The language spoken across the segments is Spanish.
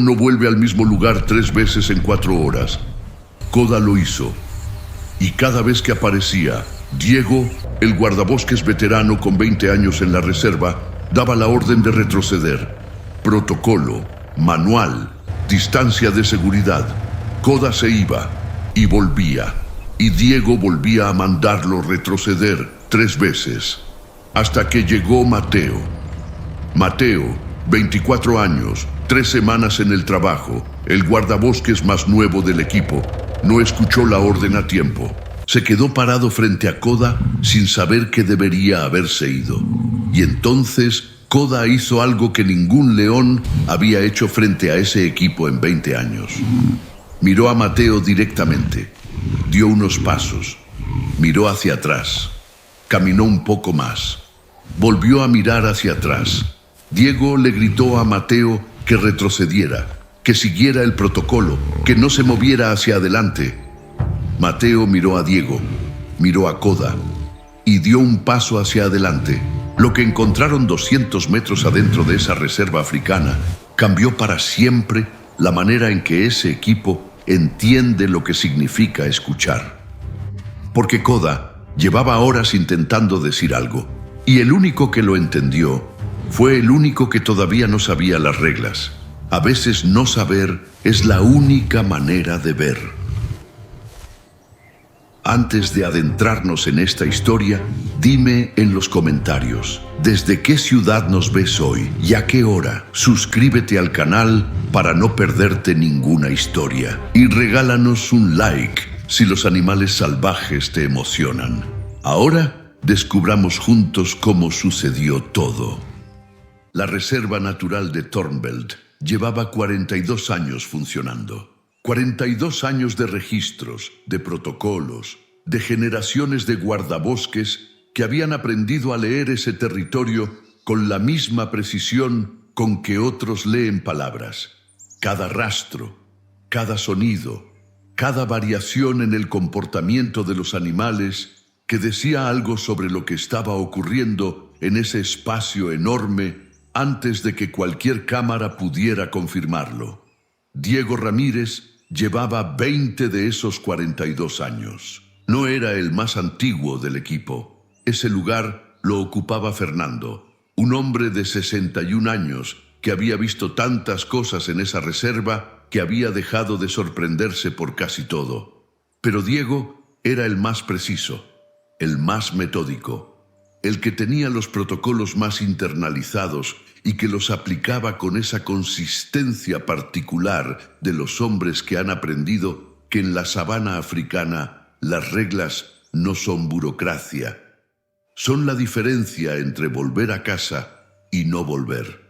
león no vuelve al mismo lugar 3 veces en 4 horas. Koda lo hizo. Y cada vez que aparecía, Diego, el guardabosques veterano con 20 años en la reserva, daba la orden de retroceder. Protocolo, manual, distancia de seguridad. Koda se iba y volvía. Y Diego volvía a mandarlo retroceder 3 veces. Hasta que llegó Mateo. Mateo, 24 años, 3 semanas en el trabajo, el guardabosques más nuevo del equipo, no escuchó la orden a tiempo. Se quedó parado frente a Koda sin saber que debería haberse ido. Y entonces Koda hizo algo que ningún león había hecho frente a ese equipo en 20 años. Miró a Mateo directamente, dio unos pasos, miró hacia atrás, caminó un poco más, volvió a mirar hacia atrás. Diego le gritó a Mateo que retrocediera, que siguiera el protocolo, que no se moviera hacia adelante. Mateo miró a Diego, miró a Koda y dio un paso hacia adelante. Lo que encontraron 200 metros adentro de esa reserva africana cambió para siempre la manera en que ese equipo entiende lo que significa escuchar. Porque Koda llevaba horas intentando decir algo, y el único que lo entendió fue el único que todavía no sabía las reglas. A veces no saber es la única manera de ver. Antes de adentrarnos en esta historia, dime en los comentarios, ¿desde qué ciudad nos ves hoy y a qué hora? Suscríbete al canal para no perderte ninguna historia y regálanos un like si los animales salvajes te emocionan. Ahora, descubramos juntos cómo sucedió todo. La Reserva Natural de Thornveld llevaba 42 años funcionando. 42 años de registros, de protocolos, de generaciones de guardabosques que habían aprendido a leer ese territorio con la misma precisión con que otros leen palabras. Cada rastro, cada sonido, cada variación en el comportamiento de los animales que decía algo sobre lo que estaba ocurriendo en ese espacio enorme antes de que cualquier cámara pudiera confirmarlo. Diego Ramírez llevaba 20 de esos 42 años. No era el más antiguo del equipo. Ese lugar lo ocupaba Fernando, un hombre de 61 años que había visto tantas cosas en esa reserva que había dejado de sorprenderse por casi todo. Pero Diego era el más preciso, el más metódico, el que tenía los protocolos más internalizados y que los aplicaba con esa consistencia particular de los hombres que han aprendido que en la sabana africana las reglas no son burocracia. Son la diferencia entre volver a casa y no volver.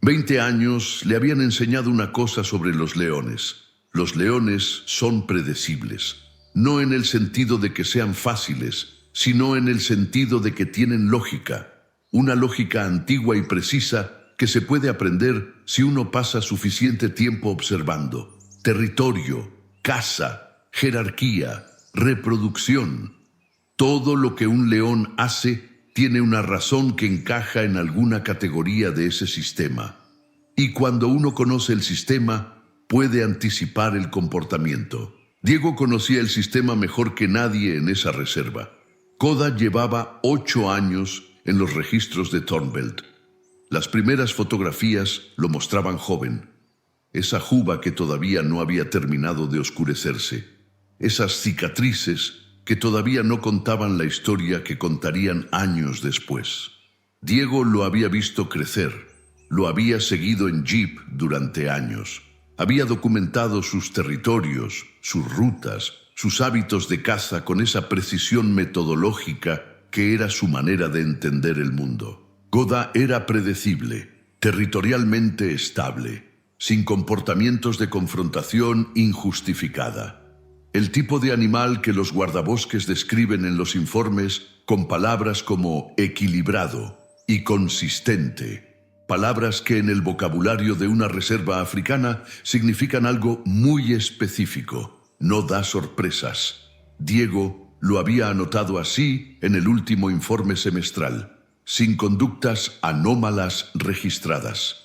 20 años le habían enseñado una cosa sobre los leones. Los leones son predecibles, no en el sentido de que sean fáciles, sino en el sentido de que tienen lógica, una lógica antigua y precisa que se puede aprender si uno pasa suficiente tiempo observando. Territorio, casa, jerarquía, reproducción. Todo lo que un león hace tiene una razón que encaja en alguna categoría de ese sistema. Y cuando uno conoce el sistema, puede anticipar el comportamiento. Diego conocía el sistema mejor que nadie en esa reserva. Koda llevaba 8 años en los registros de Thornveld. Las primeras fotografías lo mostraban joven. Esa juba que todavía no había terminado de oscurecerse. Esas cicatrices que todavía no contaban la historia que contarían años después. Diego lo había visto crecer. Lo había seguido en jeep durante años. Había documentado sus territorios, sus rutas, sus hábitos de caza con esa precisión metodológica que era su manera de entender el mundo. Koda era predecible, territorialmente estable, sin comportamientos de confrontación injustificada. El tipo de animal que los guardabosques describen en los informes con palabras como equilibrado y consistente. Palabras que en el vocabulario de una reserva africana significan algo muy específico. No da sorpresas. Diego lo había anotado así en el último informe semestral, sin conductas anómalas registradas.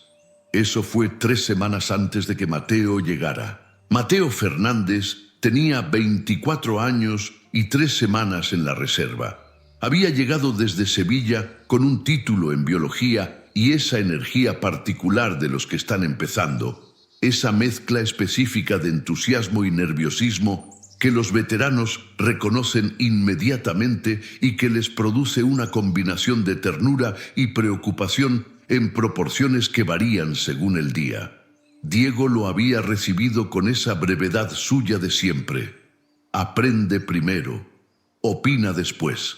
Eso fue 3 semanas antes de que Mateo llegara. Mateo Fernández tenía 24 años y 3 semanas en la reserva. Había llegado desde Sevilla con un título en biología y esa energía particular de los que están empezando, esa mezcla específica de entusiasmo y nerviosismo que los veteranos reconocen inmediatamente y que les produce una combinación de ternura y preocupación en proporciones que varían según el día. Diego lo había recibido con esa brevedad suya de siempre. Aprende primero, opina después.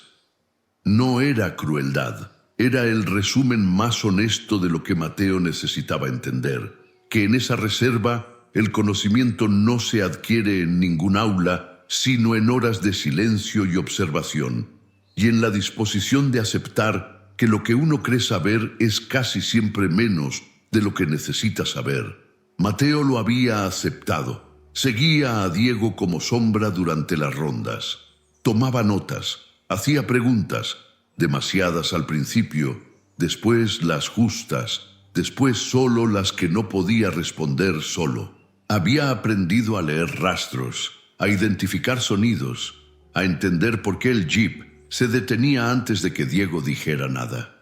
No era crueldad, era el resumen más honesto de lo que Mateo necesitaba entender, que en esa reserva el conocimiento no se adquiere en ningún aula, sino en horas de silencio y observación, y en la disposición de aceptar que lo que uno cree saber es casi siempre menos de lo que necesita saber. Mateo lo había aceptado. Seguía a Diego como sombra durante las rondas. Tomaba notas, hacía preguntas, demasiadas al principio, después las justas, después solo las que no podía responder solo. Había aprendido a leer rastros, a identificar sonidos, a entender por qué el jeep se detenía antes de que Diego dijera nada.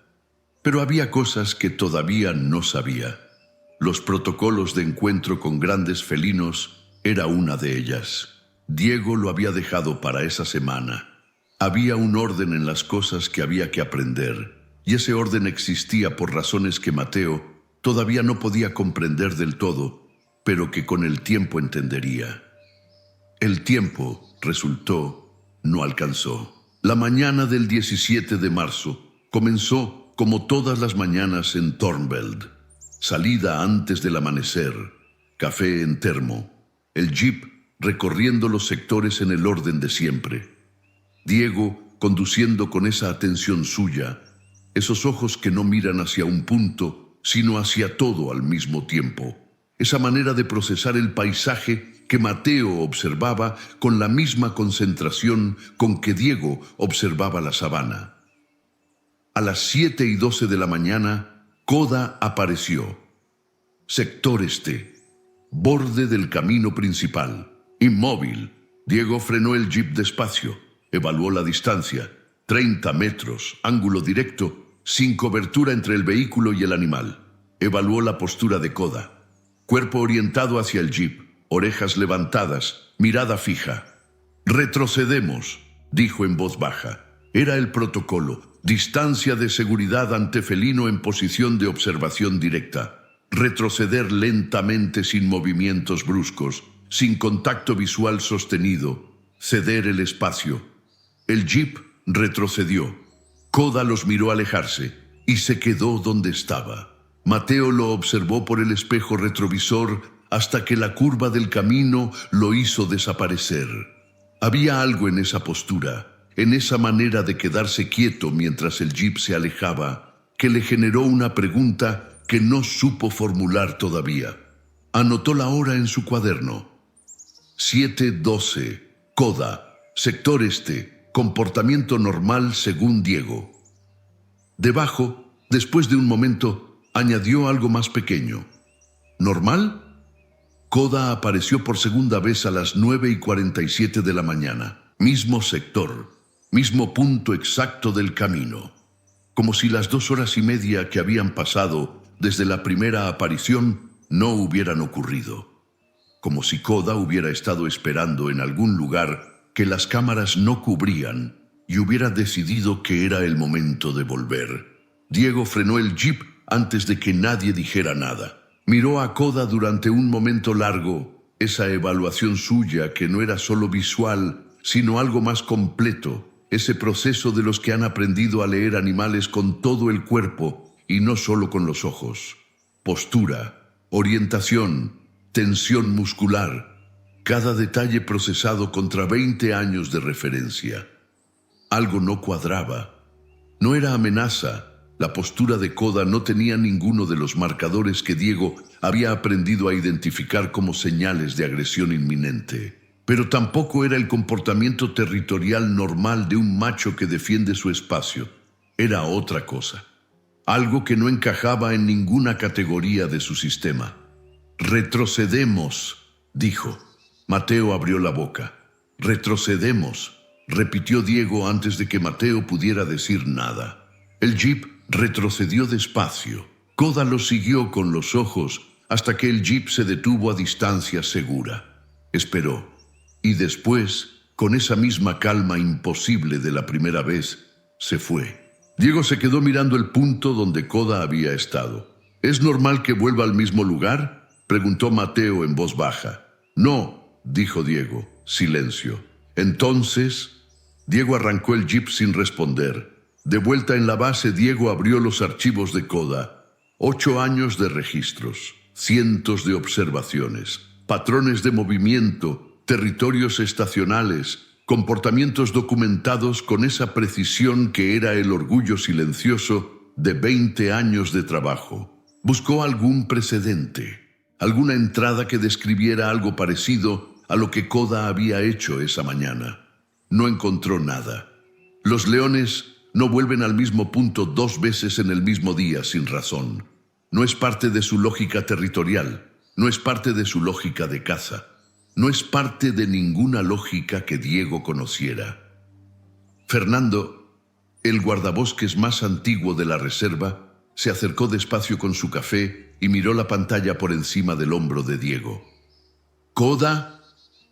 Pero había cosas que todavía no sabía. Los protocolos de encuentro con grandes felinos era una de ellas. Diego lo había dejado para esa semana. Había un orden en las cosas que había que aprender, y ese orden existía por razones que Mateo todavía no podía comprender del todo, pero que con el tiempo entendería. El tiempo, resultó, no alcanzó. La mañana del 17 de marzo comenzó como todas las mañanas en Thornveld. Salida antes del amanecer, café en termo, el jeep recorriendo los sectores en el orden de siempre. Diego conduciendo con esa atención suya, esos ojos que no miran hacia un punto, sino hacia todo al mismo tiempo. Esa manera de procesar el paisaje que Mateo observaba con la misma concentración con que Diego observaba la sabana. A las 7:12 de la mañana, Koda apareció. Sector este, borde del camino principal, inmóvil. Diego frenó el jeep despacio, evaluó la distancia, 30 metros, ángulo directo, sin cobertura entre el vehículo y el animal. Evaluó la postura de Koda. Cuerpo orientado hacia el jeep, orejas levantadas, mirada fija. «Retrocedemos», dijo en voz baja. Era el protocolo, distancia de seguridad ante felino en posición de observación directa. Retroceder lentamente sin movimientos bruscos, sin contacto visual sostenido. Ceder el espacio. El jeep retrocedió. Koda los miró alejarse y se quedó donde estaba. Mateo lo observó por el espejo retrovisor hasta que la curva del camino lo hizo desaparecer. Había algo en esa postura, en esa manera de quedarse quieto mientras el jeep se alejaba, que le generó una pregunta que no supo formular todavía. Anotó la hora en su cuaderno. 7:12, Koda, sector este, comportamiento normal según Diego. Debajo, después de un momento, añadió algo más pequeño. ¿Normal? Koda apareció por segunda vez a las 9:47 de la mañana. Mismo sector, mismo punto exacto del camino. Como si las 2 horas y media que habían pasado desde la primera aparición no hubieran ocurrido. Como si Koda hubiera estado esperando en algún lugar que las cámaras no cubrían y hubiera decidido que era el momento de volver. Diego frenó el jeep antes de que nadie dijera nada. Miró a Koda durante un momento largo, esa evaluación suya que no era solo visual, sino algo más completo, ese proceso de los que han aprendido a leer animales con todo el cuerpo y no solo con los ojos. Postura, orientación, tensión muscular, cada detalle procesado contra 20 años de referencia. Algo no cuadraba. No era amenaza. La postura de Koda no tenía ninguno de los marcadores que Diego había aprendido a identificar como señales de agresión inminente. Pero tampoco era el comportamiento territorial normal de un macho que defiende su espacio. Era otra cosa. algo que no encajaba en ninguna categoría de su sistema. «Retrocedemos», dijo. Mateo abrió la boca. «Retrocedemos», repitió Diego antes de que Mateo pudiera decir nada. El jeep retrocedió despacio. Koda lo siguió con los ojos hasta que el jeep se detuvo a distancia segura. Esperó. Y después, con esa misma calma imposible de la primera vez, se fue. Diego se quedó mirando el punto donde Koda había estado. «¿Es normal que vuelva al mismo lugar?», preguntó Mateo en voz baja. «No», dijo Diego. Silencio. Entonces, Diego arrancó el jeep sin responder. De vuelta en la base, Diego abrió los archivos de Koda. 8 años de registros, cientos de observaciones, patrones de movimiento, territorios estacionales, comportamientos documentados con esa precisión que era el orgullo silencioso de 20 años de trabajo. Buscó algún precedente, alguna entrada que describiera algo parecido a lo que Koda había hecho esa mañana. No encontró nada. Los leones no vuelven al mismo punto 2 veces en el mismo día sin razón. No es parte de su lógica territorial, no es parte de su lógica de caza, no es parte de ninguna lógica que Diego conociera. Fernando, el guardabosques más antiguo de la reserva, se acercó despacio con su café y miró la pantalla por encima del hombro de Diego. «¿Koda?»,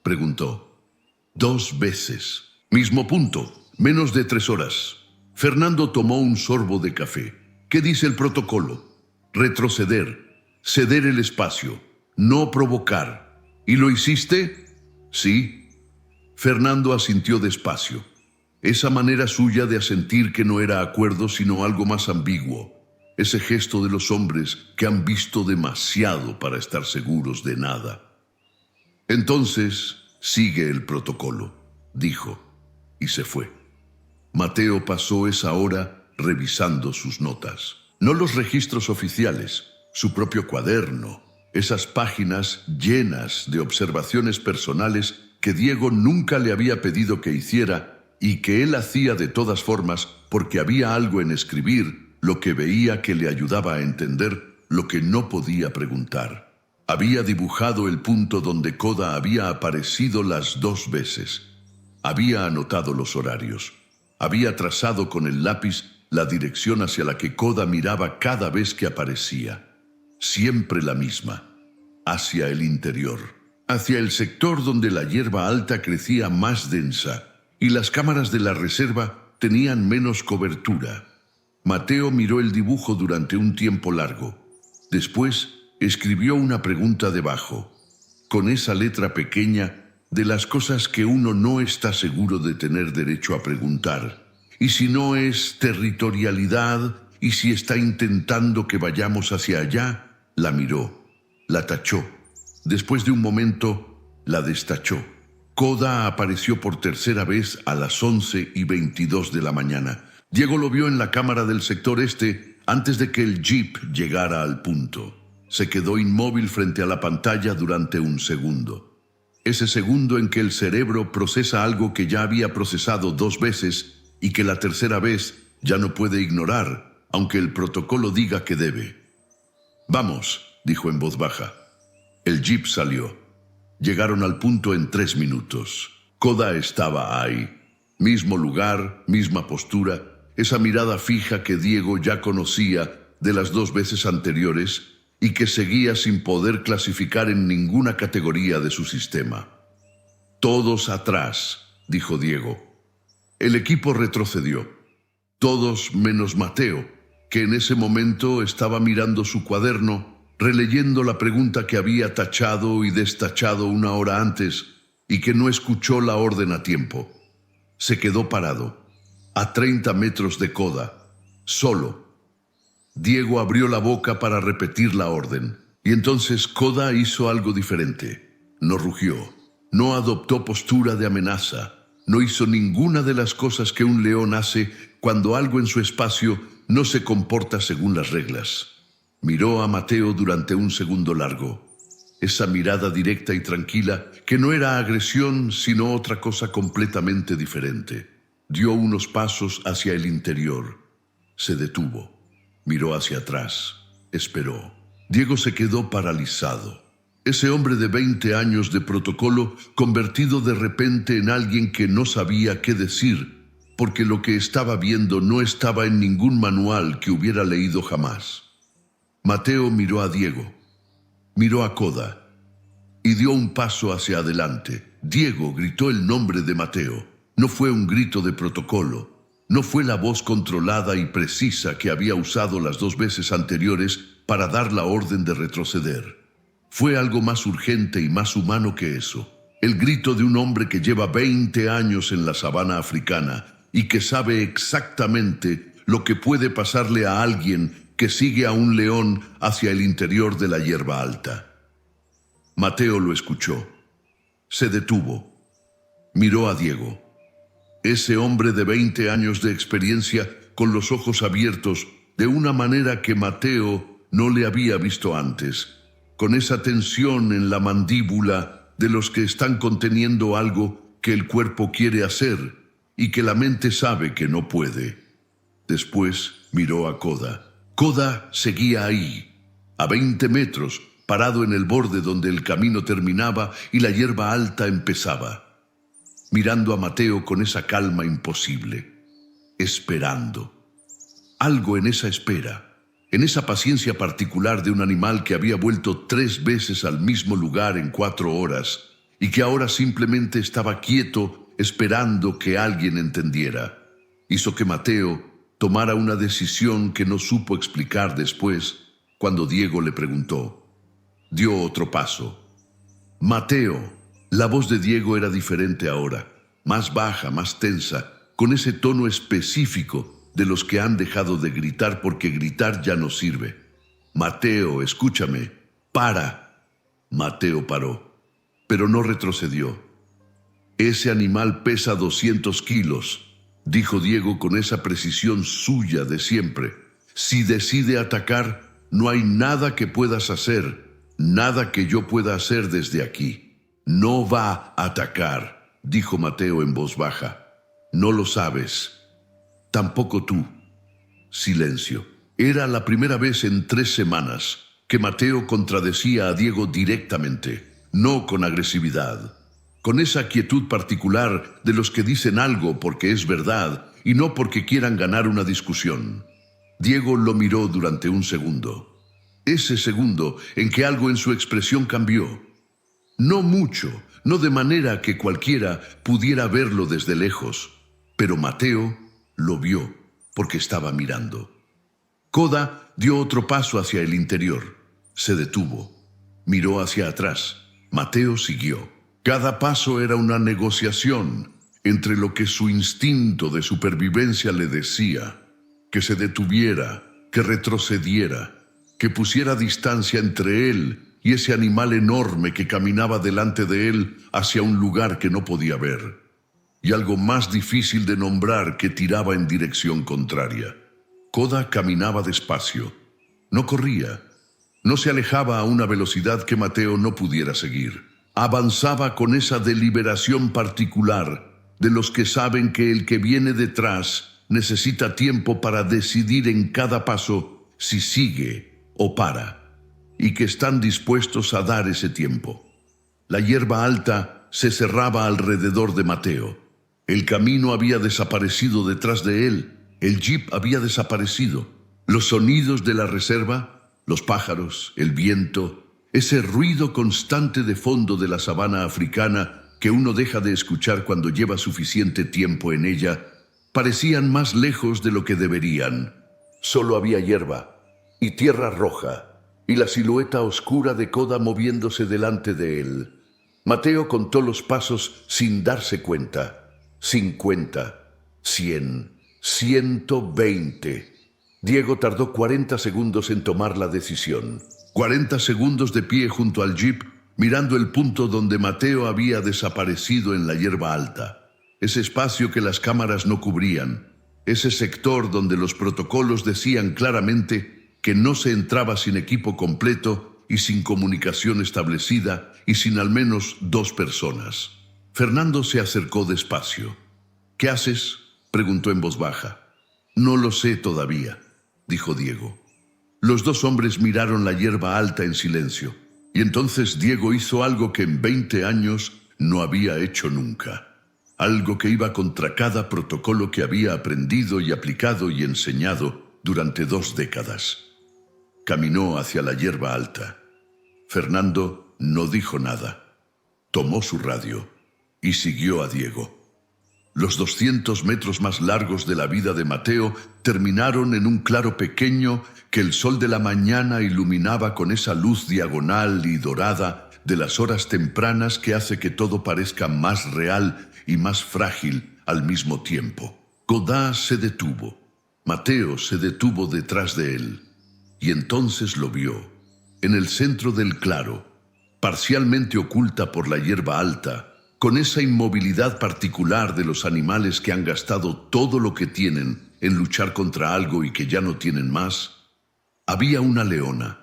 preguntó. 2 veces. Mismo punto. Menos de 3 horas. Fernando tomó un sorbo de café. «¿Qué dice el protocolo?». «Retroceder. Ceder el espacio. No provocar». «¿Y lo hiciste?». «Sí». Fernando asintió despacio. Esa manera suya de asentir que no era acuerdo sino algo más ambiguo. Ese gesto de los hombres que han visto demasiado para estar seguros de nada. «Entonces, sigue el protocolo», dijo, y se fue. Mateo pasó esa hora revisando sus notas. No los registros oficiales, su propio cuaderno, esas páginas llenas de observaciones personales que Diego nunca le había pedido que hiciera y que él hacía de todas formas porque había algo en escribir lo que veía que le ayudaba a entender lo que no podía preguntar. Había dibujado el punto donde Koda había aparecido las 2 veces. Había anotado los horarios. Había trazado con el lápiz la dirección hacia la que Koda miraba cada vez que aparecía. Siempre la misma, hacia el interior, hacia el sector donde la hierba alta crecía más densa y las cámaras de la reserva tenían menos cobertura. Mateo miró el dibujo durante un tiempo largo. Después escribió una pregunta debajo, con esa letra pequeña de las cosas que uno no está seguro de tener derecho a preguntar. Y si no es territorialidad, y si está intentando que vayamos hacia allá, la miró, la tachó. Después de un momento, la destachó. Koda apareció por tercera vez a las 11:22 de la mañana. Diego lo vio en la cámara del sector este antes de que el jeep llegara al punto. Se quedó inmóvil frente a la pantalla durante un segundo. Ese segundo en que el cerebro procesa algo que ya había procesado 2 veces y que la tercera vez ya no puede ignorar, aunque el protocolo diga que debe. «Vamos», dijo en voz baja. El jeep salió. Llegaron al punto en 3 minutos. Koda estaba ahí. Mismo lugar, misma postura, esa mirada fija que Diego ya conocía de las 2 veces anteriores y que seguía sin poder clasificar en ninguna categoría de su sistema. «Todos atrás», dijo Diego. El equipo retrocedió. Todos menos Mateo, que en ese momento estaba mirando su cuaderno, releyendo la pregunta que había tachado y destachado 1 hora antes y que no escuchó la orden a tiempo. Se quedó parado, a 30 metros de Koda, solo. Diego abrió la boca para repetir la orden, y entonces Koda hizo algo diferente. No rugió, no adoptó postura de amenaza, no hizo ninguna de las cosas que un león hace cuando algo en su espacio no se comporta según las reglas. Miró a Mateo durante un segundo largo. Esa mirada directa y tranquila que no era agresión sino otra cosa completamente diferente. Dio unos pasos hacia el interior. Se detuvo. Miró hacia atrás. Esperó. Diego se quedó paralizado. Ese hombre de 20 años de protocolo, convertido de repente en alguien que no sabía qué decir, porque lo que estaba viendo no estaba en ningún manual que hubiera leído jamás. Mateo miró a Diego, miró a Koda y dio un paso hacia adelante. Diego gritó el nombre de Mateo. No fue un grito de protocolo, no fue la voz controlada y precisa que había usado las 2 veces anteriores para dar la orden de retroceder. Fue algo más urgente y más humano que eso. El grito de un hombre que lleva 20 años en la sabana africana y que sabe exactamente lo que puede pasarle a alguien que sigue a un león hacia el interior de la hierba alta. Mateo lo escuchó. Se detuvo. Miró a Diego. Ese hombre de 20 años de experiencia, con los ojos abiertos, de una manera que Mateo no le había visto antes, con esa tensión en la mandíbula de los que están conteniendo algo que el cuerpo quiere hacer y que la mente sabe que no puede. Después miró a Koda. Koda seguía ahí, a 20 metros, parado en el borde donde el camino terminaba y la hierba alta empezaba, mirando a Mateo con esa calma imposible, esperando. Algo en esa espera, en esa paciencia particular de un animal que había vuelto 3 veces al mismo lugar en 4 horas y que ahora simplemente estaba quieto esperando que alguien entendiera, hizo que Mateo tomara una decisión que no supo explicar después cuando Diego le preguntó. Dio otro paso. Mateo. La voz de Diego era diferente ahora, más baja, más tensa, con ese tono específico de los que han dejado de gritar porque gritar ya no sirve. Mateo, escúchame. Para. Mateo paró, pero no retrocedió. Ese animal pesa 200 kilos, dijo Diego con esa precisión suya de siempre. Si decide atacar, no hay nada que puedas hacer, nada que yo pueda hacer desde aquí. No va a atacar, dijo Mateo en voz baja. No lo sabes. Tampoco tú. Silencio. Era la primera vez en 3 semanas que Mateo contradecía a Diego directamente, no con agresividad, con esa quietud particular de los que dicen algo porque es verdad y no porque quieran ganar una discusión. Diego lo miró durante un segundo. Ese segundo en que algo en su expresión cambió. No mucho, no de manera que cualquiera pudiera verlo desde lejos, pero Mateo lo vio porque estaba mirando. Koda dio otro paso hacia el interior. Se detuvo. Miró hacia atrás. Mateo siguió. Cada paso era una negociación entre lo que su instinto de supervivencia le decía, que se detuviera, que retrocediera, que pusiera distancia entre él y ese animal enorme que caminaba delante de él hacia un lugar que no podía ver, y algo más difícil de nombrar que tiraba en dirección contraria. Koda caminaba despacio, no corría, no se alejaba a una velocidad que Mateo no pudiera seguir. Avanzaba con esa deliberación particular de los que saben que el que viene detrás necesita tiempo para decidir en cada paso si sigue o para, y que están dispuestos a dar ese tiempo. La hierba alta se cerraba alrededor de Mateo. El camino había desaparecido detrás de él, el jeep había desaparecido. Los sonidos de la reserva, los pájaros, el viento, ese ruido constante de fondo de la sabana africana que uno deja de escuchar cuando lleva suficiente tiempo en ella, parecían más lejos de lo que deberían. Solo había hierba y tierra roja y la silueta oscura de Koda moviéndose delante de él. Mateo contó los pasos sin darse cuenta. 50, 100, 120. Diego tardó 40 segundos en tomar la decisión. 40 segundos de pie junto al jeep, mirando el punto donde Mateo había desaparecido en la hierba alta. Ese espacio que las cámaras no cubrían. Ese sector donde los protocolos decían claramente que no se entraba sin equipo completo y sin comunicación establecida y sin al menos 2 personas. Fernando se acercó despacio. ¿Qué haces?, preguntó en voz baja. No lo sé todavía. dijo Diego. Los dos hombres miraron la hierba alta en silencio, y entonces Diego hizo algo que en 20 años no había hecho nunca. Algo que iba contra cada protocolo que había aprendido y aplicado y enseñado durante 2 décadas. Caminó hacia la hierba alta. Fernando no dijo nada. Tomó su radio y siguió a Diego. Los 200 metros más largos de la vida de Mateo terminaron en un claro pequeño que el sol de la mañana iluminaba con esa luz diagonal y dorada de las horas tempranas que hace que todo parezca más real y más frágil al mismo tiempo. Godá se detuvo. Mateo se detuvo detrás de él. Y entonces lo vio, en el centro del claro, parcialmente oculta por la hierba alta, con esa inmovilidad particular de los animales que han gastado todo lo que tienen en luchar contra algo y que ya no tienen más. Había una leona,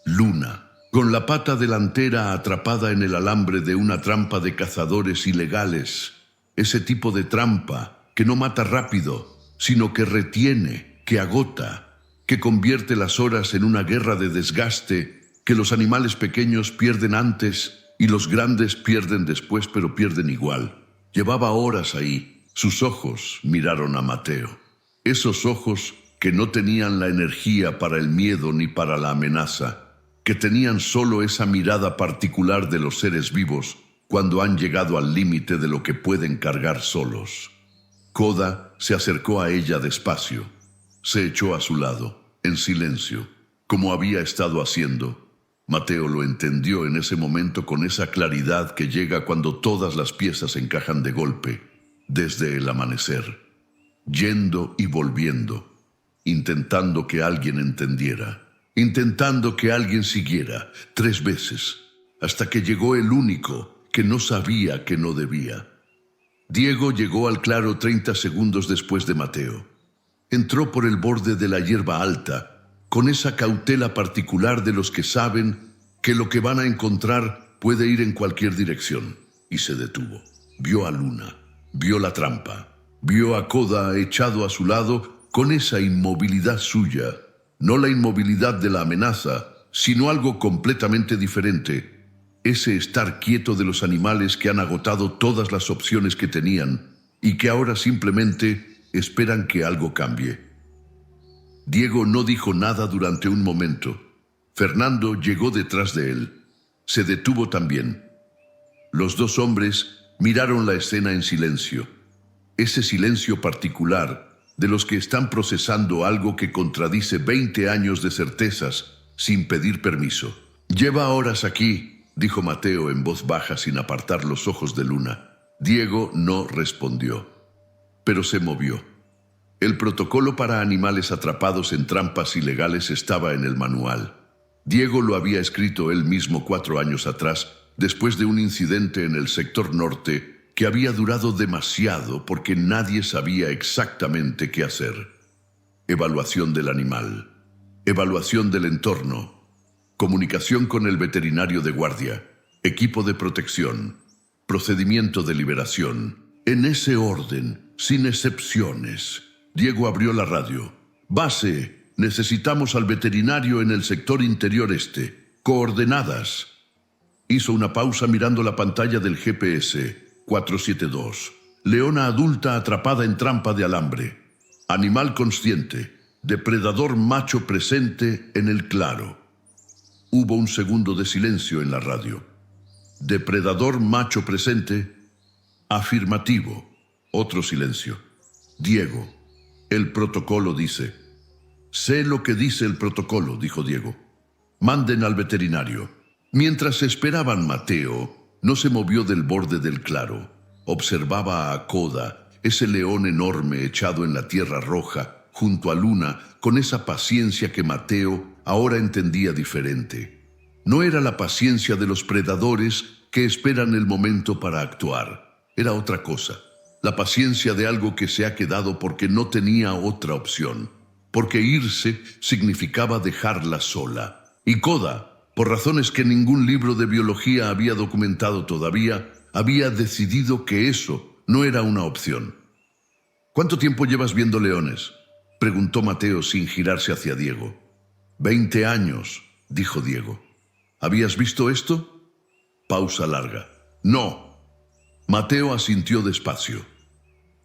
Luna, con la pata delantera atrapada en el alambre de una trampa de cazadores ilegales. Ese tipo de trampa que no mata rápido, sino que retiene, que agota, que convierte las horas en una guerra de desgaste, que los animales pequeños pierden antes y los grandes pierden después, pero pierden igual. Llevaba horas ahí. Sus ojos miraron a Mateo. Esos ojos que no tenían la energía para el miedo ni para la amenaza, que tenían solo esa mirada particular de los seres vivos cuando han llegado al límite de lo que pueden cargar solos. Koda se acercó a ella despacio. Se echó a su lado, en silencio, como había estado haciendo. Mateo lo entendió en ese momento con esa claridad que llega cuando todas las piezas encajan de golpe, desde el amanecer, yendo y volviendo, intentando que alguien entendiera, intentando que alguien siguiera 3 veces, hasta que llegó el único que no sabía que no debía. Diego llegó al claro 30 segundos después de Mateo. Entró por el borde de la hierba alta, con esa cautela particular de los que saben que lo que van a encontrar puede ir en cualquier dirección, y se detuvo. Vio a Luna, vio la trampa, vio a Koda echado a su lado con esa inmovilidad suya, no la inmovilidad de la amenaza, sino algo completamente diferente, ese estar quieto de los animales que han agotado todas las opciones que tenían y que ahora simplemente esperan que algo cambie. Diego no dijo nada durante un momento. Fernando llegó detrás de él. Se detuvo también. Los dos hombres miraron la escena en silencio. Ese silencio particular de los que están procesando algo que contradice 20 años de certezas sin pedir permiso. «Lleva horas aquí», dijo Mateo en voz baja sin apartar los ojos de Luna. Diego no respondió, pero se movió. El protocolo para animales atrapados en trampas ilegales estaba en el manual. Diego lo había escrito él mismo 4 años atrás, después de un incidente en el sector norte que había durado demasiado porque nadie sabía exactamente qué hacer. Evaluación del animal, evaluación del entorno, comunicación con el veterinario de guardia, equipo de protección, procedimiento de liberación. En ese orden, sin excepciones. Diego abrió la radio. «Base, necesitamos al veterinario en el sector interior este. Coordenadas». Hizo una pausa mirando la pantalla del GPS. 472. Leona adulta atrapada en trampa de alambre. Animal consciente. Depredador macho presente en el claro. Hubo un segundo de silencio en la radio. Depredador macho presente. Afirmativo. Otro silencio. Diego. El protocolo dice. «Sé lo que dice el protocolo», dijo Diego. «Manden al veterinario». Mientras esperaban, Mateo no se movió del borde del claro. Observaba a Koda, ese león enorme echado en la tierra roja, junto a Luna, con esa paciencia que Mateo ahora entendía diferente. No era la paciencia de los predadores que esperan el momento para actuar. Era otra cosa. La paciencia de algo que se ha quedado porque no tenía otra opción. Porque irse significaba dejarla sola. Y Koda, por razones que ningún libro de biología había documentado todavía, había decidido que eso no era una opción. «¿Cuánto tiempo llevas viendo leones?». preguntó Mateo sin girarse hacia Diego. 20 años, dijo Diego. ¿Habías visto esto? Pausa larga. No. Mateo asintió despacio.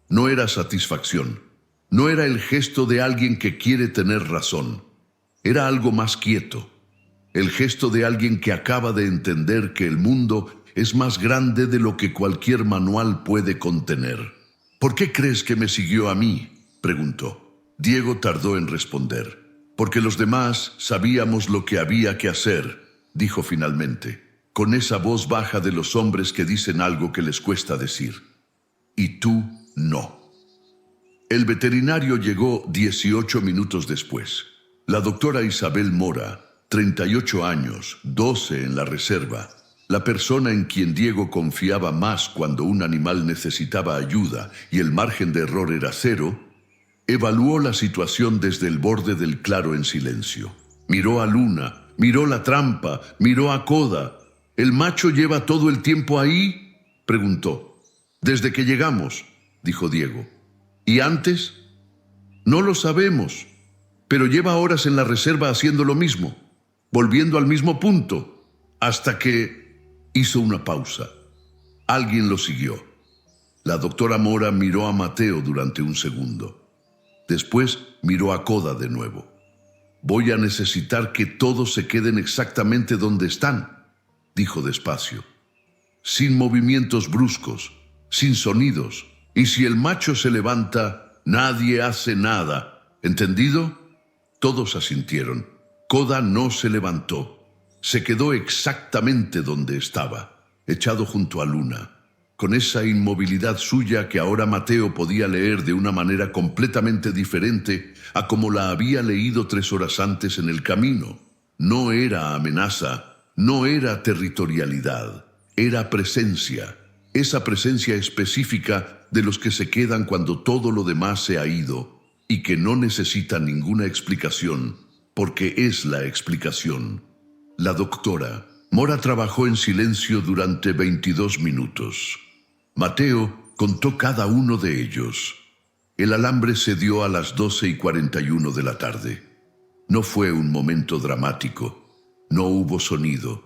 No era satisfacción. No era el gesto de alguien que quiere tener razón. Era algo más quieto. El gesto de alguien que acaba de entender que el mundo es más grande de lo que cualquier manual puede contener. ¿Por qué crees que me siguió a mí?, preguntó. Diego tardó en responder. Porque los demás sabíamos lo que había que hacer, dijo finalmente, con esa voz baja de los hombres que dicen algo que les cuesta decir. Y tú no. El veterinario llegó 18 minutos después. La doctora Isabel Mora, 38 años, 12 en la reserva, la persona en quien Diego confiaba más cuando un animal necesitaba ayuda y el margen de error era cero, evaluó la situación desde el borde del claro en silencio. Miró a Luna, miró la trampa, miró a Koda. ¿El macho lleva todo el tiempo ahí?, preguntó. Desde que llegamos, dijo Diego. ¿Y antes? No lo sabemos, pero lleva horas en la reserva haciendo lo mismo, volviendo al mismo punto, hasta que... Hizo una pausa. Alguien lo siguió. La doctora Mora miró a Mateo durante un segundo. Después miró a Koda de nuevo. Voy a necesitar que todos se queden exactamente donde están, dijo despacio. Sin movimientos bruscos, sin sonidos. Y si el macho se levanta, nadie hace nada. ¿Entendido? Todos asintieron. Koda no se levantó. Se quedó exactamente donde estaba, echado junto a Luna, con esa inmovilidad suya que ahora Mateo podía leer de una manera completamente diferente a como la había leído 3 horas antes en el camino. No era amenaza, no era territorialidad, era presencia, esa presencia específica de los que se quedan cuando todo lo demás se ha ido y que no necesita ninguna explicación, porque es la explicación. La doctora Mora trabajó en silencio durante 22 minutos. Mateo contó cada uno de ellos. El alambre se dio a las 12:41 de la tarde. No fue un momento dramático. No hubo sonido.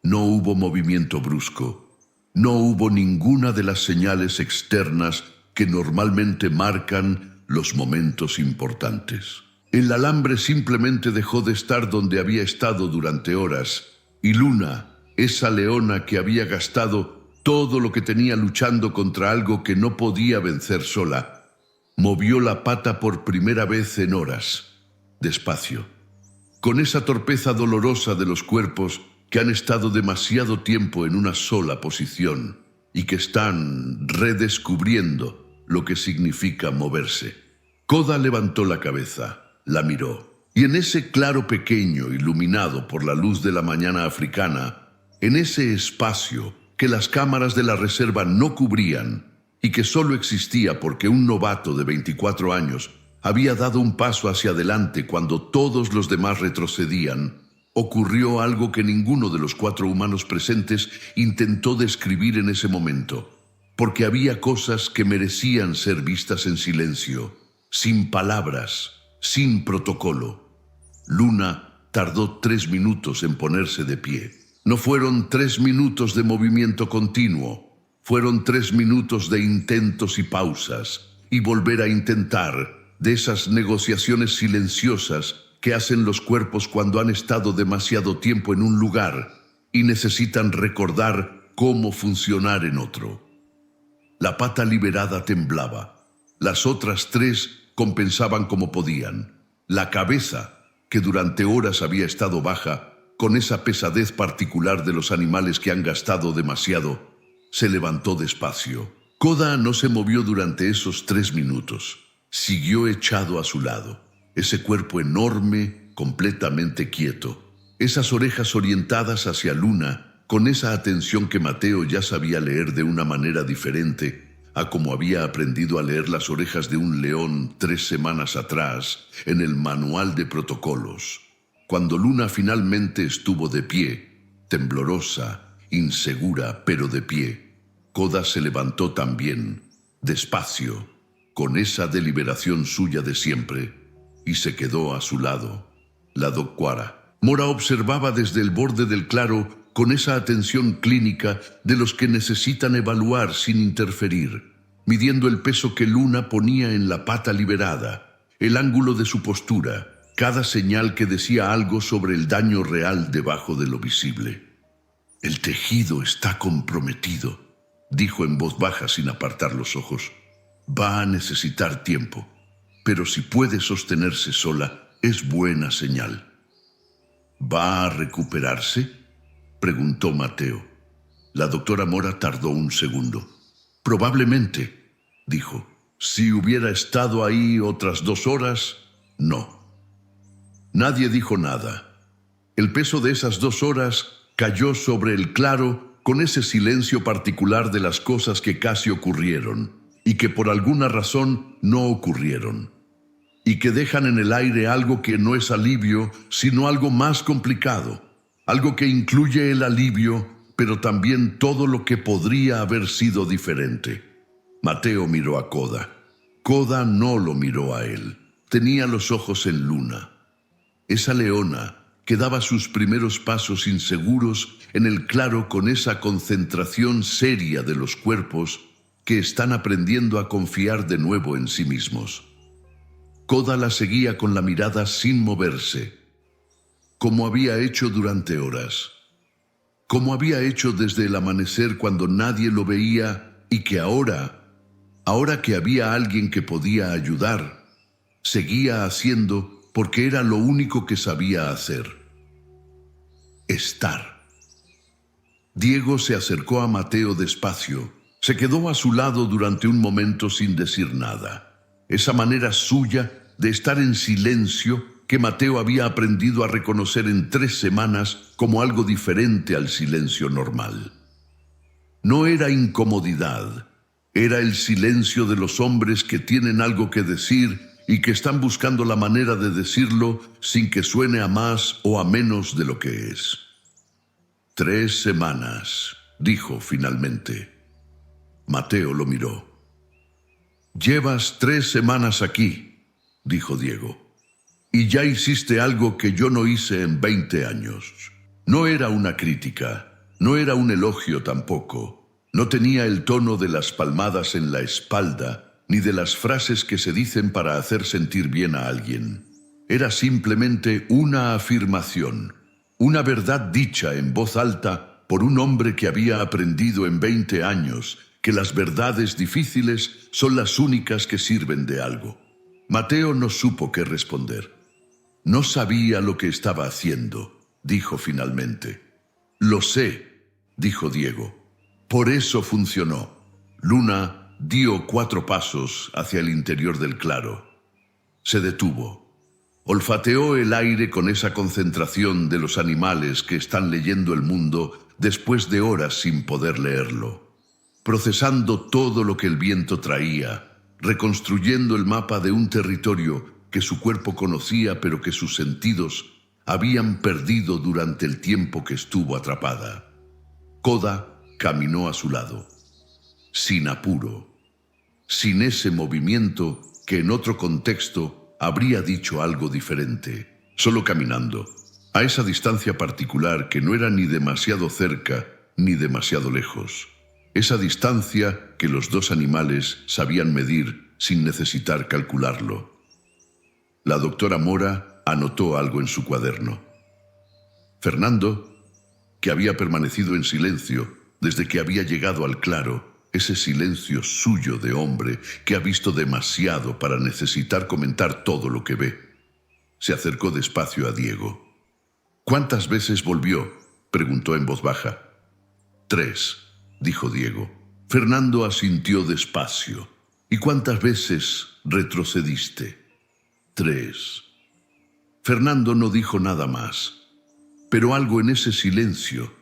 No hubo movimiento brusco. No hubo ninguna de las señales externas que normalmente marcan los momentos importantes. El alambre simplemente dejó de estar donde había estado durante horas, y Luna, esa leona que había gastado todo lo que tenía luchando contra algo que no podía vencer sola, movió la pata por primera vez en horas, despacio, con esa torpeza dolorosa de los cuerpos que han estado demasiado tiempo en una sola posición y que están redescubriendo lo que significa moverse. Koda levantó la cabeza. La miró, y en ese claro pequeño iluminado por la luz de la mañana africana, en ese espacio que las cámaras de la reserva no cubrían y que solo existía porque un novato de 24 años había dado un paso hacia adelante cuando todos los demás retrocedían, ocurrió algo que ninguno de los 4 humanos presentes intentó describir en ese momento, porque había cosas que merecían ser vistas en silencio, sin palabras, sin protocolo. Luna tardó 3 minutos en ponerse de pie. No fueron 3 minutos de movimiento continuo, fueron 3 minutos de intentos y pausas, y volver a intentar, de esas negociaciones silenciosas que hacen los cuerpos cuando han estado demasiado tiempo en un lugar y necesitan recordar cómo funcionar en otro. La pata liberada temblaba. Las otras 3 compensaban como podían. La cabeza, que durante horas había estado baja, con esa pesadez particular de los animales que han gastado demasiado, se levantó despacio. Koda no se movió durante esos 3 minutos. Siguió echado a su lado. Ese cuerpo enorme, completamente quieto. Esas orejas orientadas hacia Luna, con esa atención que Mateo ya sabía leer de una manera diferente a como había aprendido a leer las orejas de un león 3 semanas atrás en el manual de protocolos. Cuando Luna finalmente estuvo de pie, temblorosa, insegura, pero de pie, Koda se levantó también, despacio, con esa deliberación suya de siempre, y se quedó a su lado. La doctora Mora observaba desde el borde del claro con esa atención clínica de los que necesitan evaluar sin interferir, midiendo el peso que Luna ponía en la pata liberada, el ángulo de su postura, cada señal que decía algo sobre el daño real debajo de lo visible. «El tejido está comprometido», dijo en voz baja sin apartar los ojos. «Va a necesitar tiempo, pero si puede sostenerse sola, es buena señal». «¿Va a recuperarse?», preguntó Mateo. La doctora Mora tardó un segundo. «Probablemente», dijo. «Si hubiera estado ahí otras 2 horas, no». Nadie dijo nada. El peso de esas 2 horas cayó sobre el claro con ese silencio particular de las cosas que casi ocurrieron y que por alguna razón no ocurrieron, y que dejan en el aire algo que no es alivio, sino algo más complicado, algo que incluye el alivio, pero también todo lo que podría haber sido diferente. Mateo miró a Koda. Koda no lo miró a él. Tenía los ojos en Luna. Esa leona que daba sus primeros pasos inseguros en el claro con esa concentración seria de los cuerpos que están aprendiendo a confiar de nuevo en sí mismos. Koda la seguía con la mirada sin moverse, como había hecho durante horas, como había hecho desde el amanecer cuando nadie lo veía y que ahora que había alguien que podía ayudar, seguía haciendo porque era lo único que sabía hacer. Estar. Diego se acercó a Mateo despacio. Se quedó a su lado durante un momento sin decir nada. Esa manera suya de estar en silencio que Mateo había aprendido a reconocer en 3 semanas como algo diferente al silencio normal. No era incomodidad, era el silencio de los hombres que tienen algo que decir y que están buscando la manera de decirlo sin que suene a más o a menos de lo que es. 3 semanas, dijo finalmente. Mateo lo miró. «Llevas 3 semanas aquí», dijo Diego, «y ya hiciste algo que yo no hice en 20 años. No era una crítica, no era un elogio tampoco, no tenía el tono de las palmadas en la espalda, ni de las frases que se dicen para hacer sentir bien a alguien. Era simplemente una afirmación, una verdad dicha en voz alta por un hombre que había aprendido en 20 años que las verdades difíciles son las únicas que sirven de algo. Mateo no supo qué responder. «No sabía lo que estaba haciendo», dijo finalmente. «Lo sé», dijo Diego. «Por eso funcionó». Luna dio 4 pasos hacia el interior del claro. Se detuvo. Olfateó el aire con esa concentración de los animales que están leyendo el mundo después de horas sin poder leerlo, procesando todo lo que el viento traía, reconstruyendo el mapa de un territorio que su cuerpo conocía pero que sus sentidos habían perdido durante el tiempo que estuvo atrapada. Koda caminó a su lado, sin apuro, sin ese movimiento que en otro contexto habría dicho algo diferente, solo caminando, a esa distancia particular que no era ni demasiado cerca ni demasiado lejos, esa distancia que los 2 animales sabían medir sin necesitar calcularlo. La doctora Mora anotó algo en su cuaderno. Fernando, que había permanecido en silencio desde que había llegado al claro, ese silencio suyo de hombre que ha visto demasiado para necesitar comentar todo lo que ve, se acercó despacio a Diego. «¿Cuántas veces volvió?», preguntó en voz baja. 3, dijo Diego. Fernando asintió despacio. «¿Y cuántas veces retrocediste?». 3. Fernando no dijo nada más, pero algo en ese silencio,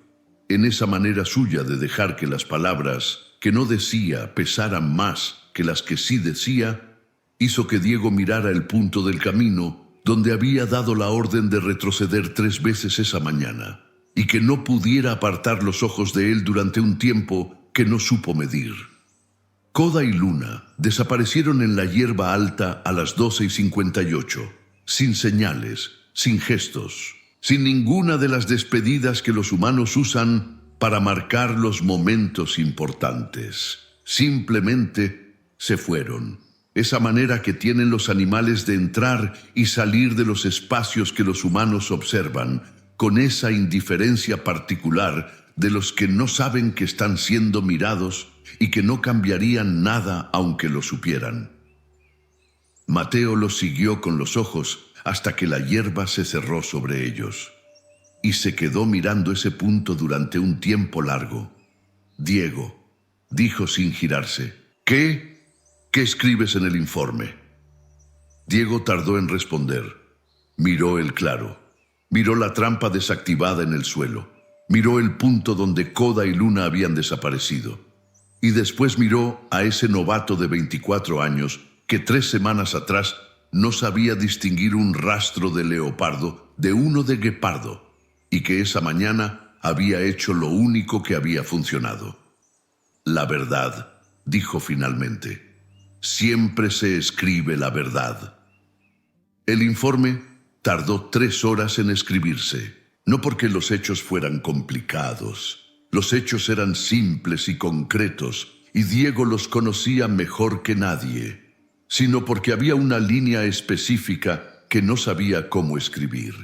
en esa manera suya de dejar que las palabras que no decía pesaran más que las que sí decía, hizo que Diego mirara el punto del camino donde había dado la orden de retroceder 3 veces esa mañana, y que no pudiera apartar los ojos de él durante un tiempo que no supo medir. Koda y Luna desaparecieron en la hierba alta a las 12:58. sin señales, sin gestos, sin ninguna de las despedidas que los humanos usan para marcar los momentos importantes. Simplemente se fueron. Esa manera que tienen los animales de entrar y salir de los espacios que los humanos observan, con esa indiferencia particular de los que no saben que están siendo mirados y que no cambiarían nada aunque lo supieran. Mateo los siguió con los ojos hasta que la hierba se cerró sobre ellos, y se quedó mirando ese punto durante un tiempo largo. «Diego», dijo sin girarse. «¿Qué? ¿Qué escribes en el informe?» Diego tardó en responder. Miró el claro. Miró la trampa desactivada en el suelo. Miró el punto donde Koda y Luna habían desaparecido. Y después miró a ese novato de 24 años que 3 semanas atrás no sabía distinguir un rastro de leopardo de uno de guepardo, y que esa mañana había hecho lo único que había funcionado. «La verdad», dijo finalmente. «Siempre se escribe la verdad». El informe tardó 3 horas en escribirse, no porque los hechos fueran complicados. Los hechos eran simples y concretos, y Diego los conocía mejor que nadie, sino porque había una línea específica que no sabía cómo escribir.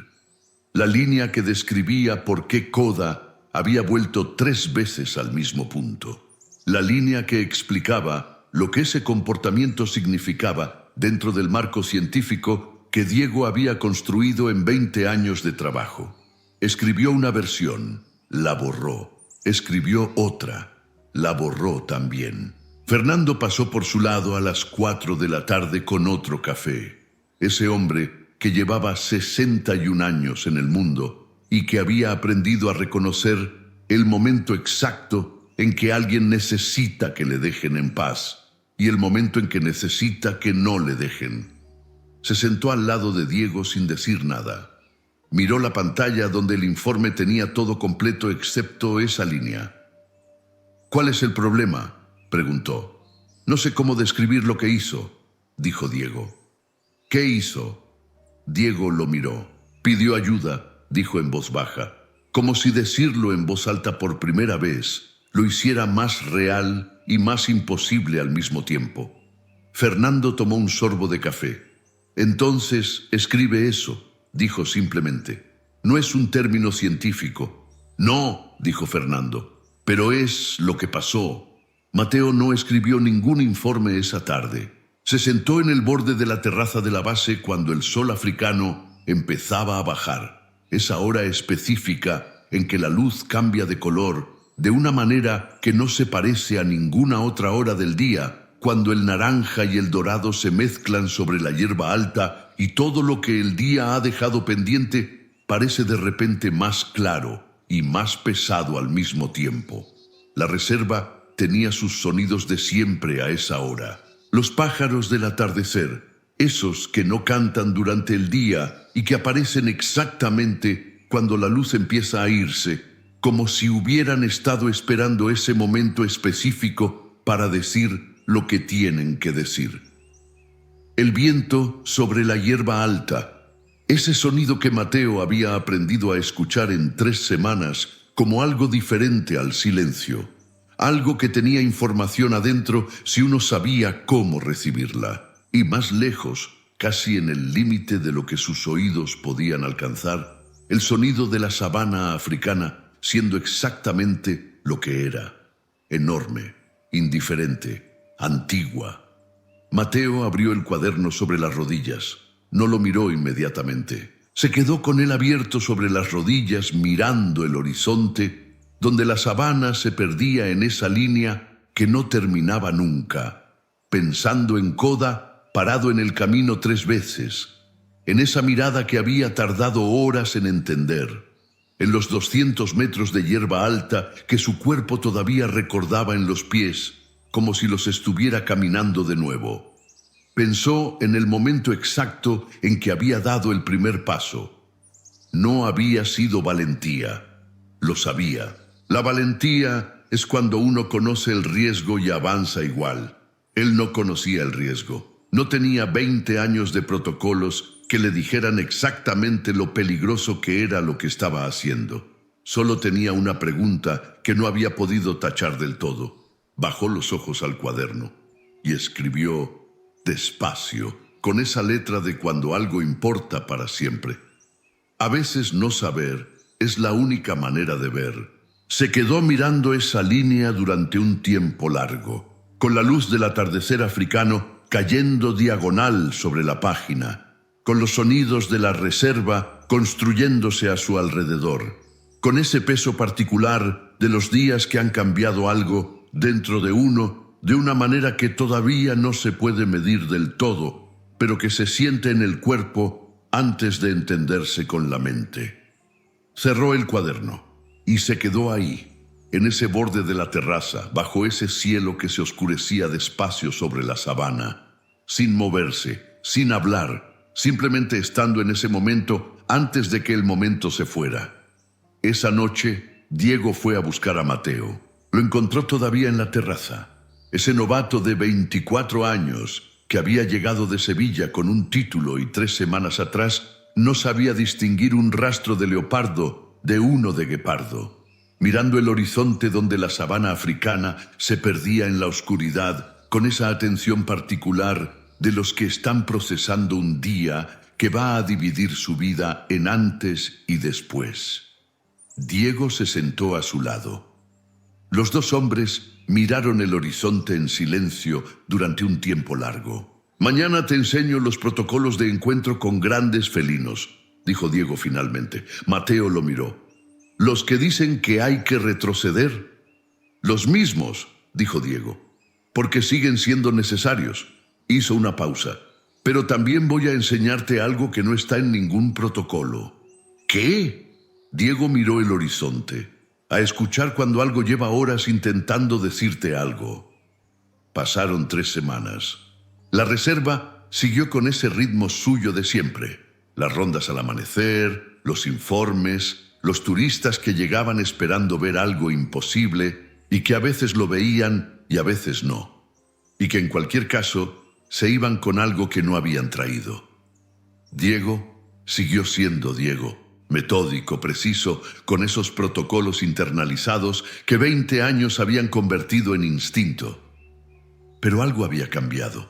La línea que describía por qué Koda había vuelto 3 veces al mismo punto. La línea que explicaba lo que ese comportamiento significaba dentro del marco científico que Diego había construido en 20 años de trabajo. Escribió una versión, la borró. Escribió otra, la borró también. Fernando pasó por su lado a las 4 de la tarde con otro café. Ese hombre que llevaba 61 años en el mundo y que había aprendido a reconocer el momento exacto en que alguien necesita que le dejen en paz y el momento en que necesita que no le dejen. Se sentó al lado de Diego sin decir nada. Miró la pantalla donde el informe tenía todo completo excepto esa línea. «¿Cuál es el problema?», preguntó. «No sé cómo describir lo que hizo», dijo Diego. «¿Qué hizo?». Diego lo miró. «Pidió ayuda», dijo en voz baja, como si decirlo en voz alta por primera vez lo hiciera más real y más imposible al mismo tiempo. Fernando tomó un sorbo de café. «Entonces, escribe eso», dijo simplemente. «No es un término científico». «No», dijo Fernando, «pero es lo que pasó». Mateo no escribió ningún informe esa tarde. Se sentó en el borde de la terraza de la base cuando el sol africano empezaba a bajar. Esa hora específica en que la luz cambia de color de una manera que no se parece a ninguna otra hora del día, cuando el naranja y el dorado se mezclan sobre la hierba alta y todo lo que el día ha dejado pendiente parece de repente más claro y más pesado al mismo tiempo. La reserva tenía sus sonidos de siempre a esa hora. Los pájaros del atardecer, esos que no cantan durante el día y que aparecen exactamente cuando la luz empieza a irse, como si hubieran estado esperando ese momento específico para decir lo que tienen que decir. El viento sobre la hierba alta, ese sonido que Mateo había aprendido a escuchar en 3 semanas como algo diferente al silencio, algo que tenía información adentro si uno sabía cómo recibirla, y más lejos, casi en el límite de lo que sus oídos podían alcanzar, el sonido de la sabana africana siendo exactamente lo que era, enorme, indiferente, antigua. Mateo abrió el cuaderno sobre las rodillas. No lo miró inmediatamente. Se quedó con él abierto sobre las rodillas mirando el horizonte, donde la sabana se perdía en esa línea que no terminaba nunca, pensando en Koda parado en el camino 3 veces, en esa mirada que había tardado horas en entender, en los 200 metros de hierba alta que su cuerpo todavía recordaba en los pies, como si los estuviera caminando de nuevo. Pensó en el momento exacto en que había dado el primer paso. No había sido valentía, lo sabía. La valentía es cuando uno conoce el riesgo y avanza igual. Él no conocía el riesgo. No tenía 20 años de protocolos que le dijeran exactamente lo peligroso que era lo que estaba haciendo. Solo tenía una pregunta que no había podido tachar del todo. Bajó los ojos al cuaderno y escribió despacio, con esa letra de cuando algo importa para siempre. A veces no saber es la única manera de ver. Se quedó mirando esa línea durante un tiempo largo, con la luz del atardecer africano cayendo diagonal sobre la página, con los sonidos de la reserva construyéndose a su alrededor, con ese peso particular de los días que han cambiado algo dentro de uno de una manera que todavía no se puede medir del todo, pero que se siente en el cuerpo antes de entenderse con la mente. Cerró el cuaderno y se quedó ahí, en ese borde de la terraza, bajo ese cielo que se oscurecía despacio sobre la sabana, sin moverse, sin hablar, simplemente estando en ese momento antes de que el momento se fuera. Esa noche, Diego fue a buscar a Mateo. Lo encontró todavía en la terraza. Ese novato de 24 años, que había llegado de Sevilla con un título y 3 semanas atrás, no sabía distinguir un rastro de leopardo de uno de guepardo, mirando el horizonte donde la sabana africana se perdía en la oscuridad, con esa atención particular de los que están procesando un día que va a dividir su vida en antes y después. Diego se sentó a su lado. Los dos hombres miraron el horizonte en silencio durante un tiempo largo. «Mañana te enseño los protocolos de encuentro con grandes felinos», dijo Diego finalmente. Mateo lo miró. «¿Los que dicen que hay que retroceder?» «Los mismos», dijo Diego, «porque siguen siendo necesarios». Hizo una pausa. «Pero también voy a enseñarte algo que no está en ningún protocolo». «¿Qué?» Diego miró el horizonte, a escuchar cuando algo lleva horas intentando decirte algo. Pasaron 3 semanas. La reserva siguió con ese ritmo suyo de siempre. Las rondas al amanecer, los informes, los turistas que llegaban esperando ver algo imposible y que a veces lo veían y a veces no. Y que en cualquier caso se iban con algo que no habían traído. Diego siguió siendo Diego, metódico, preciso, con esos protocolos internalizados que 20 años habían convertido en instinto. Pero algo había cambiado.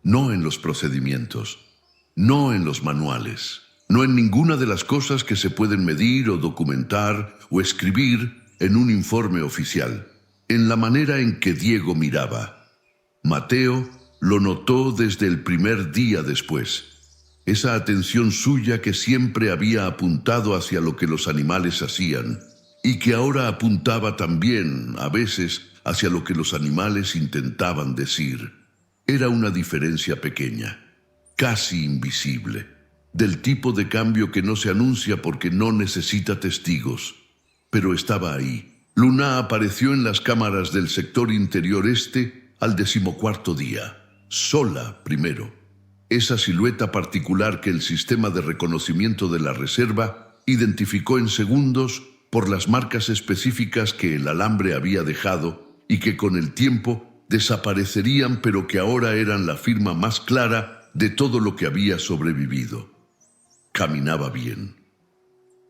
No en los procedimientos, no en los manuales, no en ninguna de las cosas que se pueden medir o documentar o escribir en un informe oficial, en la manera en que Diego miraba. Mateo lo notó desde el primer día después. Esa atención suya que siempre había apuntado hacia lo que los animales hacían y que ahora apuntaba también, a veces, hacia lo que los animales intentaban decir. Era una diferencia pequeña, casi invisible, del tipo de cambio que no se anuncia porque no necesita testigos. Pero estaba ahí. Luna apareció en las cámaras del sector interior este al 14º día, sola primero. Esa silueta particular que el sistema de reconocimiento de la reserva identificó en segundos por las marcas específicas que el alambre había dejado y que con el tiempo desaparecerían, pero que ahora eran la firma más clara de todo lo que había sobrevivido. Caminaba bien.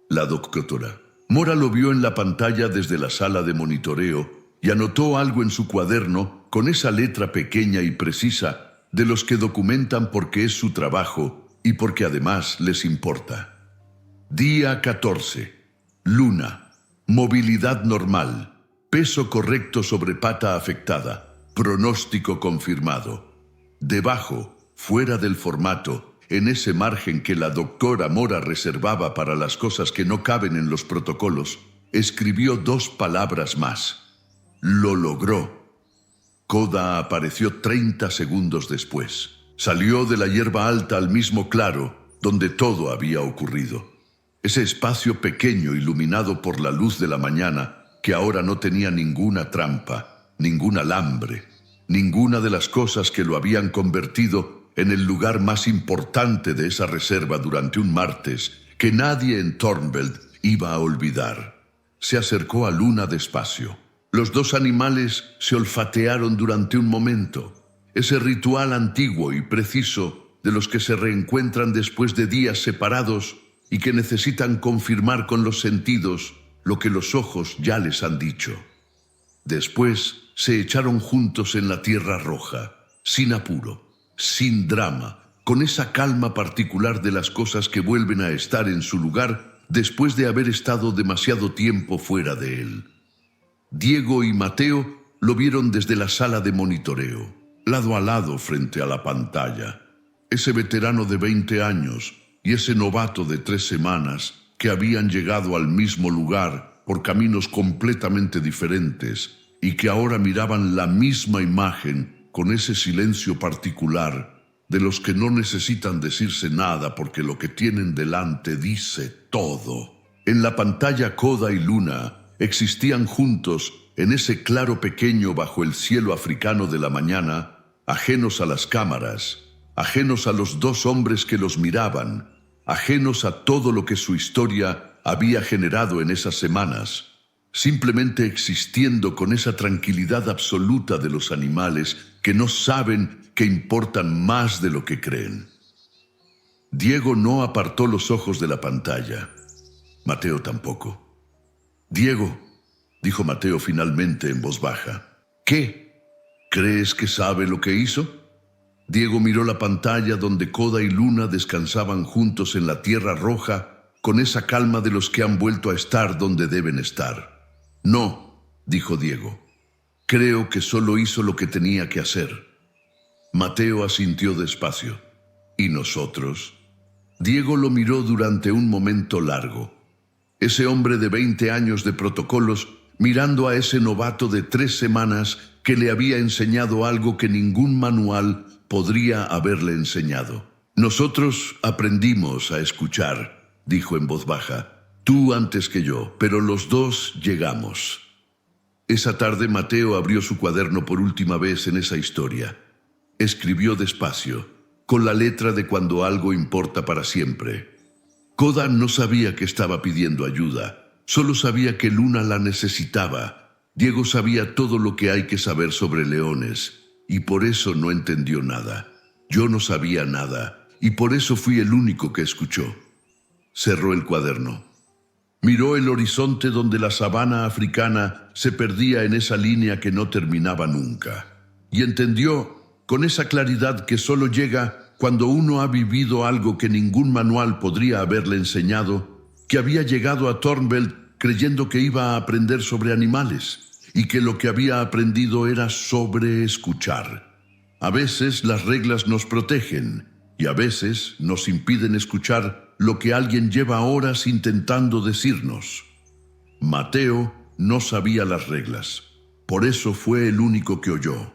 La doctora Mora lo vio en la pantalla desde la sala de monitoreo y anotó algo en su cuaderno con esa letra pequeña y precisa de los que documentan porque es su trabajo y porque además les importa. Día 14. Luna. Movilidad normal. Peso correcto sobre pata afectada. Pronóstico confirmado. Debajo, fuera del formato, en ese margen que la doctora Mora reservaba para las cosas que no caben en los protocolos, escribió 2 palabras más. Lo logró. Koda apareció 30 segundos después. Salió de la hierba alta al mismo claro, donde todo había ocurrido. Ese espacio pequeño iluminado por la luz de la mañana, que ahora no tenía ninguna trampa, ningún alambre, ninguna de las cosas que lo habían convertido en el lugar más importante de esa reserva durante un martes que nadie en Thornveld iba a olvidar. Se acercó a Luna despacio. Los 2 animales se olfatearon durante un momento. Ese ritual antiguo y preciso de los que se reencuentran después de días separados y que necesitan confirmar con los sentidos lo que los ojos ya les han dicho. Después se echaron juntos en la Tierra Roja, sin apuro, sin drama, con esa calma particular de las cosas que vuelven a estar en su lugar después de haber estado demasiado tiempo fuera de él. Diego y Mateo lo vieron desde la sala de monitoreo, lado a lado frente a la pantalla. Ese veterano de 20 años y ese novato de 3 semanas que habían llegado al mismo lugar por caminos completamente diferentes y que ahora miraban la misma imagen con ese silencio particular de los que no necesitan decirse nada porque lo que tienen delante dice todo. En la pantalla Koda y Luna existían juntos en ese claro pequeño bajo el cielo africano de la mañana, ajenos a las cámaras, ajenos a los 2 hombres que los miraban, ajenos a todo lo que su historia había generado en esas semanas, simplemente existiendo con esa tranquilidad absoluta de los animales que no saben que importan más de lo que creen. Diego no apartó los ojos de la pantalla. Mateo tampoco. «Diego», dijo Mateo finalmente en voz baja. «¿Qué? ¿Crees que sabe lo que hizo?» Diego miró la pantalla donde Koda y Luna descansaban juntos en la Tierra Roja con esa calma de los que han vuelto a estar donde deben estar. «No», dijo Diego. «Creo que solo hizo lo que tenía que hacer». Mateo asintió despacio. «¿Y nosotros?» Diego lo miró durante un momento largo. Ese hombre de 20 años de protocolos mirando a ese novato de 3 semanas que le había enseñado algo que ningún manual podría haberle enseñado. «Nosotros aprendimos a escuchar», dijo en voz baja. «Tú antes que yo, pero los 2 llegamos». Esa tarde Mateo abrió su cuaderno por última vez en esa historia. Escribió despacio, con la letra de cuando algo importa para siempre. Koda no sabía que estaba pidiendo ayuda, solo sabía que Luna la necesitaba. Diego sabía todo lo que hay que saber sobre leones, y por eso no entendió nada. Yo no sabía nada, y por eso fui el único que escuchó. Cerró el cuaderno. Miró el horizonte donde la sabana africana se perdía en esa línea que no terminaba nunca. Y entendió, con esa claridad que solo llega cuando uno ha vivido algo que ningún manual podría haberle enseñado, que había llegado a Thornveld creyendo que iba a aprender sobre animales, y que lo que había aprendido era sobre escuchar. A veces las reglas nos protegen, y a veces nos impiden escuchar lo que alguien lleva horas intentando decirnos. Mateo no sabía las reglas, por eso fue el único que oyó.